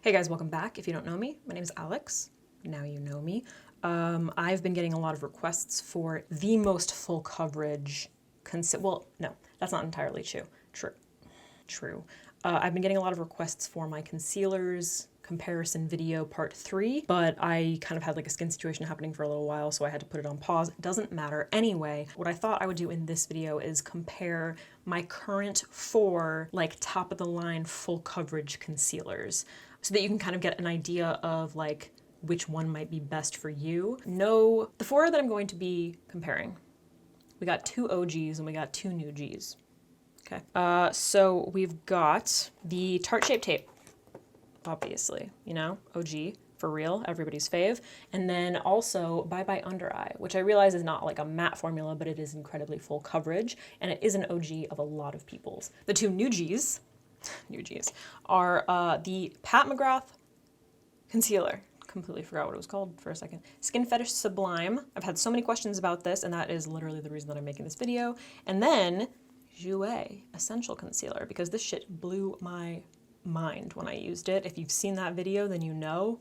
Hey guys, welcome back. If you don't know me, my name is Alex. Now you know me. I've been getting a lot of requests for the most full coverage well, no, that's not entirely true. I've been getting a lot of requests for my concealers comparison video part 3, but I kind of had like a skin situation happening for a little while, so I had to put it on pause. It doesn't matter anyway. What I thought I would do in this video is compare my current 4 like top of the line full coverage concealers so that you can kind of get an idea of like which one might be best for you. No, the 4 that I'm going to be comparing, we got 2 OGs and we got 2 new Gs. Okay, so we've got the Tarte Shape Tape, obviously, you know, OG, for real, everybody's fave. And then also Bye Bye Under Eye, which I realize is not like a matte formula, but it is incredibly full coverage, and it is an OG of a lot of people's. The 2 new Gs are the Pat McGrath Concealer. Completely forgot what it was called for a second. Skin Fetish Sublime. I've had so many questions about this, and that is literally the reason that I'm making this video. And then Jouer Essential Concealer, because this shit blew my mind when I used it. If you've seen that video, then you know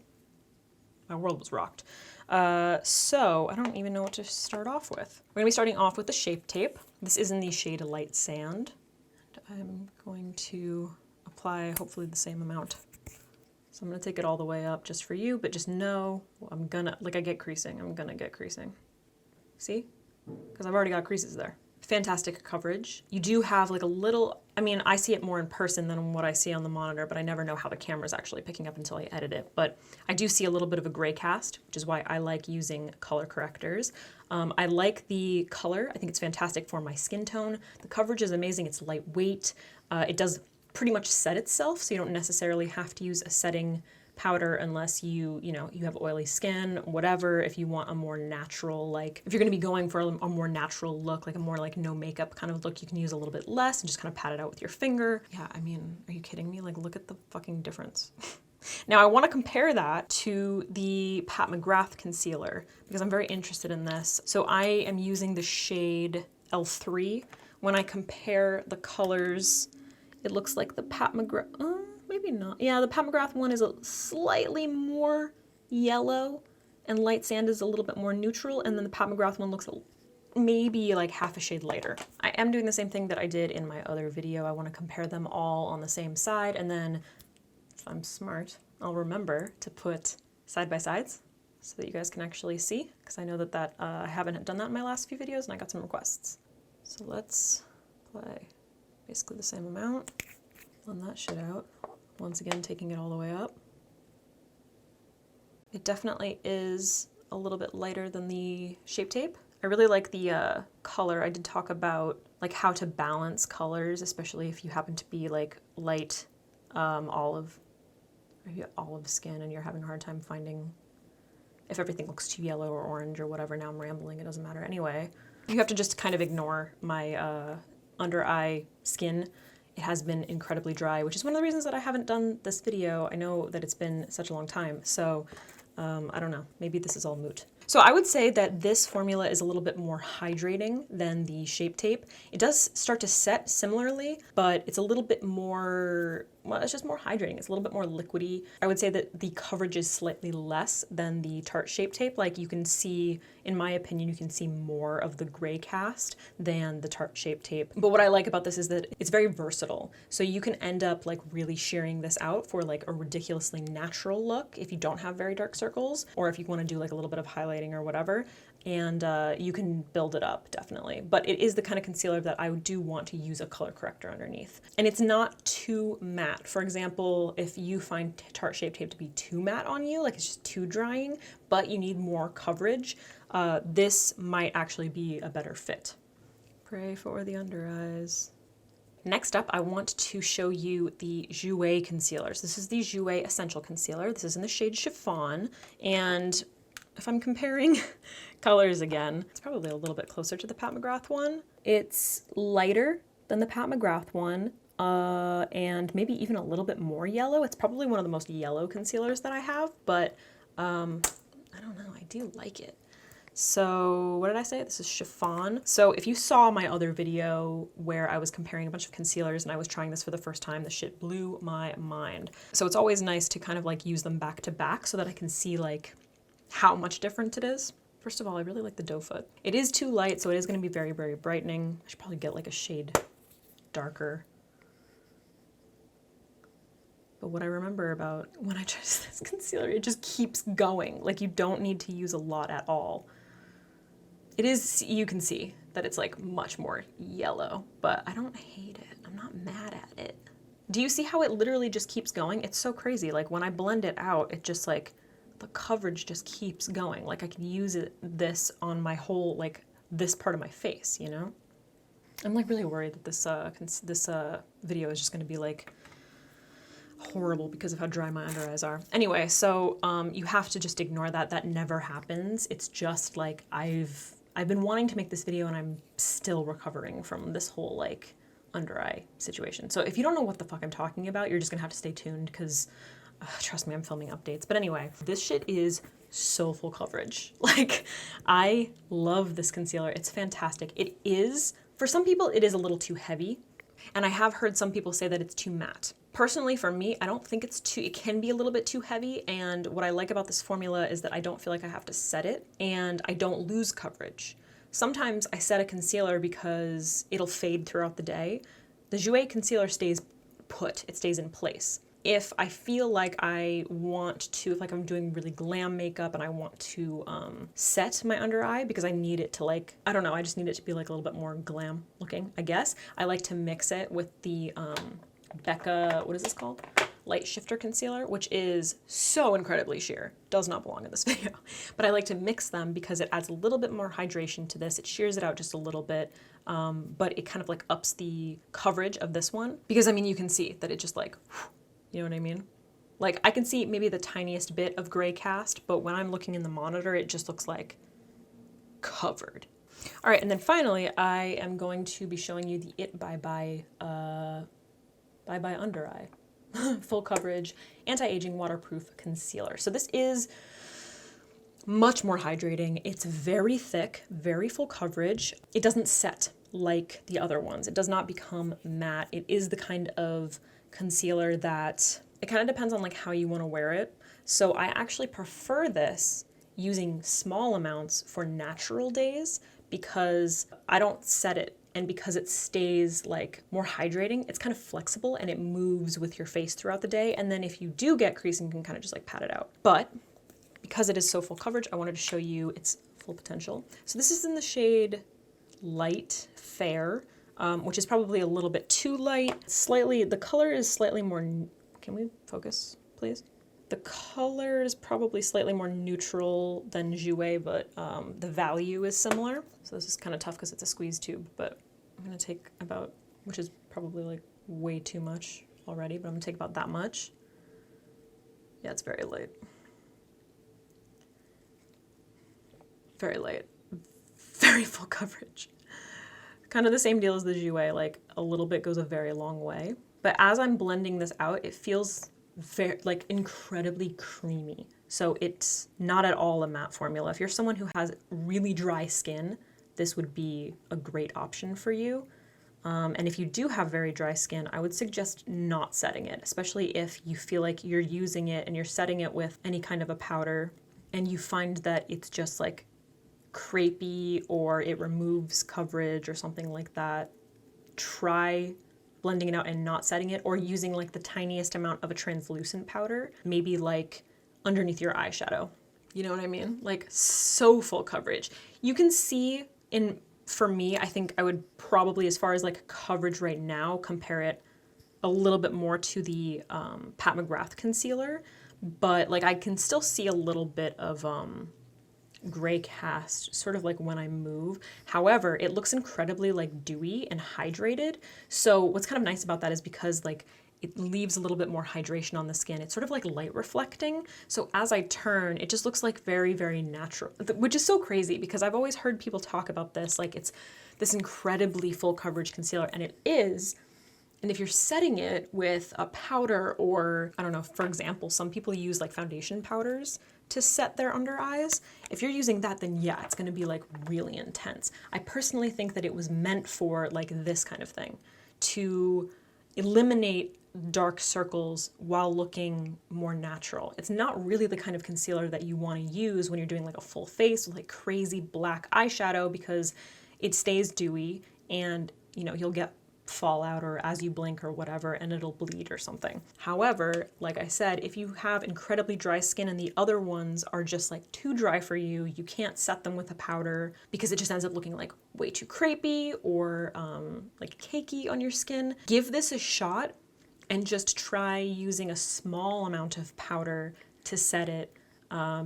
my world was rocked. So I don't even know what to start off with. We're gonna be starting off with the Shape Tape. This is in the shade Light Sand. And I'm going to apply hopefully the same amount. So I'm gonna take it all the way up just for you, but just know I'm gonna, like I get creasing, I'm gonna get creasing. See? Because I've already got creases there. Fantastic coverage. You do have like a little, I mean, I see it more in person than what I see on the monitor, but I never know how the camera's actually picking up until I edit it. But I do see a little bit of a gray cast, which is why I like using color correctors. I like the color. I think it's fantastic for my skin tone. The coverage is amazing. It's lightweight. It does pretty much set itself, so you don't necessarily have to use a setting powder unless you have oily skin, whatever. If you want a more natural, like if you're going to be going for a more natural look, like a more like no makeup kind of look, you can use a little bit less and just kind of pat it out with your finger. Yeah, I mean, are you kidding me? Like, look at the fucking difference. Now I want to compare that to the Pat McGrath concealer because I'm very interested in this. So I am using the shade L3. When I compare the colors, it looks like the Pat McGrath, maybe not. Yeah, the Pat McGrath one is a slightly more yellow and Light Sand is a little bit more neutral, and then the Pat McGrath one looks maybe like half a shade lighter. I am doing the same thing that I did in my other video. I want to compare them all on the same side, and then if I'm smart, I'll remember to put side by sides so that you guys can actually see, because I know that I haven't done that in my last few videos and I got some requests. So let's apply basically the same amount. Blend that shit out. Once again, taking it all the way up. It definitely is a little bit lighter than the Shape Tape. I really like the color. I did talk about like how to balance colors, especially if you happen to be like light olive, or you have olive skin and you're having a hard time finding if everything looks too yellow or orange or whatever. Now I'm rambling, it doesn't matter anyway. You have to just kind of ignore my under eye skin. It has been incredibly dry, which is one of the reasons that I haven't done this video. I know that it's been such a long time, so I don't know, maybe this is all moot. So I would say that this formula is a little bit more hydrating than the Shape Tape. It does start to set similarly, but it's a little bit more, well, it's just more hydrating. It's a little bit more liquidy. I would say that the coverage is slightly less than the Tarte Shape Tape. Like you can see, in my opinion, you can see more of the gray cast than the Tarte Shape Tape. But what I like about this is that it's very versatile. So you can end up like really shearing this out for like a ridiculously natural look if you don't have very dark circles, or if you want to do like a little bit of highlighting or whatever, and you can build it up, definitely. But it is the kind of concealer that I do want to use a color corrector underneath. And it's not too matte. For example, if you find Tarte Shape Tape to be too matte on you, like it's just too drying, but you need more coverage, this might actually be a better fit. Pray for the under eyes. Next up, I want to show you the Jouer concealers. This is the Jouer Essential Concealer. This is in the shade Chiffon, and if I'm comparing colors again, it's probably a little bit closer to the Pat McGrath one. It's lighter than the Pat McGrath one, and maybe even a little bit more yellow. It's probably one of the most yellow concealers that I have, but I don't know, I do like it. So what did I say? This is chiffon. So if you saw my other video where I was comparing a bunch of concealers and I was trying this for the first time, this shit blew my mind. So it's always nice to kind of like use them back to back so that I can see like how much different it is. First of all, I really like the doe foot. It is too light, so it is going to be very, very brightening. I should probably get like a shade darker. But what I remember about when I try this concealer, it just keeps going. Like you don't need to use a lot at all. It is, you can see that it's like much more yellow, but I don't hate it. I'm not mad at it. Do you see how it literally just keeps going? It's so crazy. Like when I blend it out, it just like, the coverage just keeps going. Like I can use this on my whole, like this part of my face, you know? I'm like really worried that this video is just gonna be like horrible because of how dry my under eyes are. Anyway, so you have to just ignore that. That never happens. It's just like I've been wanting to make this video and I'm still recovering from this whole like under eye situation. So if you don't know what the fuck I'm talking about, you're just gonna have to stay tuned because trust me, I'm filming updates. But anyway, this shit is so full coverage. Like I love this concealer. It's fantastic. It is, for some people, it is a little too heavy. And I have heard some people say that it's too matte. Personally, for me, I don't think it's too, it can be a little bit too heavy. And what I like about this formula is that I don't feel like I have to set it and I don't lose coverage. Sometimes I set a concealer because it'll fade throughout the day. The Jouer concealer stays put, it stays in place. If I feel like I want to, if like I'm doing really glam makeup and I want to set my under eye because I need it to like, I don't know, I just need it to be like a little bit more glam looking, I guess. I like to mix it with the Becca, what is this called? Light Shifter Concealer, which is so incredibly sheer. Does not belong in this video. But I like to mix them because it adds a little bit more hydration to this. It shears it out just a little bit, but it kind of like ups the coverage of this one. Because I mean, you can see that it just like, you know what I mean? Like I can see maybe the tiniest bit of gray cast, but when I'm looking in the monitor, it just looks like covered. All right, and then finally, I am going to be showing you the It Bye Bye Under Eye Full Coverage Anti-Aging Waterproof Concealer. So this is much more hydrating. It's very thick, very full coverage. It doesn't set like the other ones. It does not become matte. It is the kind of concealer that it kind of depends on like how you want to wear it. So I actually prefer this using small amounts for natural days because I don't set it, and because it stays like more hydrating, it's kind of flexible and it moves with your face throughout the day. And then if you do get creasing, you can kind of just like pat it out. But because it is so full coverage, I wanted to show you its full potential. So this is in the shade Light Fair. Which is probably a little bit too light. Slightly, the color is slightly more, can we focus, please? The color is probably slightly more neutral than Jouer, but the value is similar. So this is kind of tough because it's a squeeze tube, but I'm gonna take about, which is probably like way too much already, but I'm gonna take about that much. Yeah, it's very light. Very light, very full coverage. Kind of the same deal as the Jouer, like a little bit goes a very long way. But as I'm blending this out, it feels very, like incredibly creamy. So it's not at all a matte formula. If you're someone who has really dry skin, this would be a great option for you. And if you do have very dry skin, I would suggest not setting it, especially if you feel like you're using it and you're setting it with any kind of a powder and you find that it's just like crepey or it removes coverage or something like that. Try blending it out and not setting it, or using like the tiniest amount of a translucent powder, maybe like underneath your eyeshadow. You know what I mean? Like so full coverage. You can see for me, I think I would probably, as far as like coverage right now, compare it a little bit more to the Pat McGrath concealer, but like I can still see a little bit of gray cast sort of like when I move. However, it looks incredibly like dewy and hydrated. So what's kind of nice about that is because like it leaves a little bit more hydration on the skin. It's sort of like light reflecting. So as I turn, it just looks like very, very natural, which is so crazy because I've always heard people talk about this, like it's this incredibly full coverage concealer, and it is. And if you're setting it with a powder or, I don't know, for example, some people use like foundation powders to set their under eyes. If you're using that, then yeah, it's gonna be like really intense. I personally think that it was meant for like this kind of thing, to eliminate dark circles while looking more natural. It's not really the kind of concealer that you want to use when you're doing like a full face with like crazy black eyeshadow, because it stays dewy and you know, you'll get fallout or as you blink or whatever and it'll bleed or something. However, like I said, if you have incredibly dry skin and the other ones are just like too dry for you, you can't set them with a powder because it just ends up looking like way too crepey or like cakey on your skin. Give this a shot and just try using a small amount of powder to set it,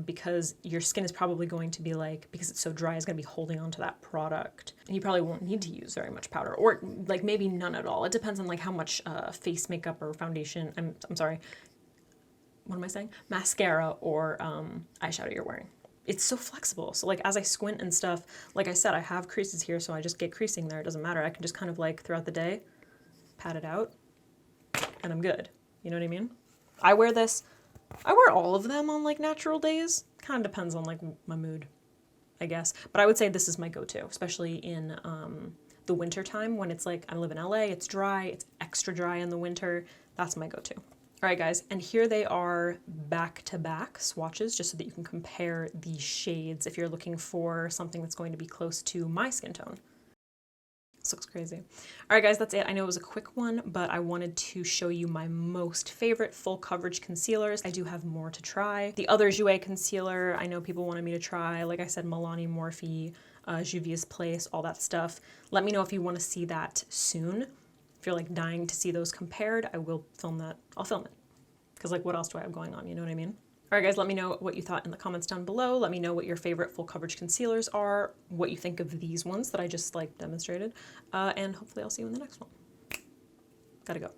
because your skin is probably going to be like, because it's so dry, it's going to be holding on to that product. And you probably won't need to use very much powder, or like maybe none at all. It depends on like how much face makeup or foundation, I'm sorry, what am I saying? Mascara or eyeshadow you're wearing. It's so flexible. So like as I squint and stuff, like I said, I have creases here, so I just get creasing there. It doesn't matter. I can just kind of like throughout the day, pat it out, and I'm good. You know what I mean? I wear all of them on like natural days. Kind of depends on like my mood, I guess. But I would say this is my go-to, especially in the winter time when it's like, I live in LA, it's dry, it's extra dry in the winter. That's my go-to. All right, guys, and here they are back-to-back swatches, just so that you can compare the shades if you're looking for something that's going to be close to my skin tone. This looks crazy. All right, guys, that's it. I know it was a quick one, but I wanted to show you my most favorite full coverage concealers. I do have more to try. The other Jouer concealer, I know people wanted me to try. Like I said, Milani Morphe, Juvia's Place, all that stuff. Let me know if you want to see that soon. If you're like dying to see those compared, I will film that. I'll film it. Because like, what else do I have going on? You know what I mean? All right, guys, let me know what you thought in the comments down below. Let me know what your favorite full coverage concealers are, what you think of these ones that I just like demonstrated, and hopefully I'll see you in the next one. Gotta go.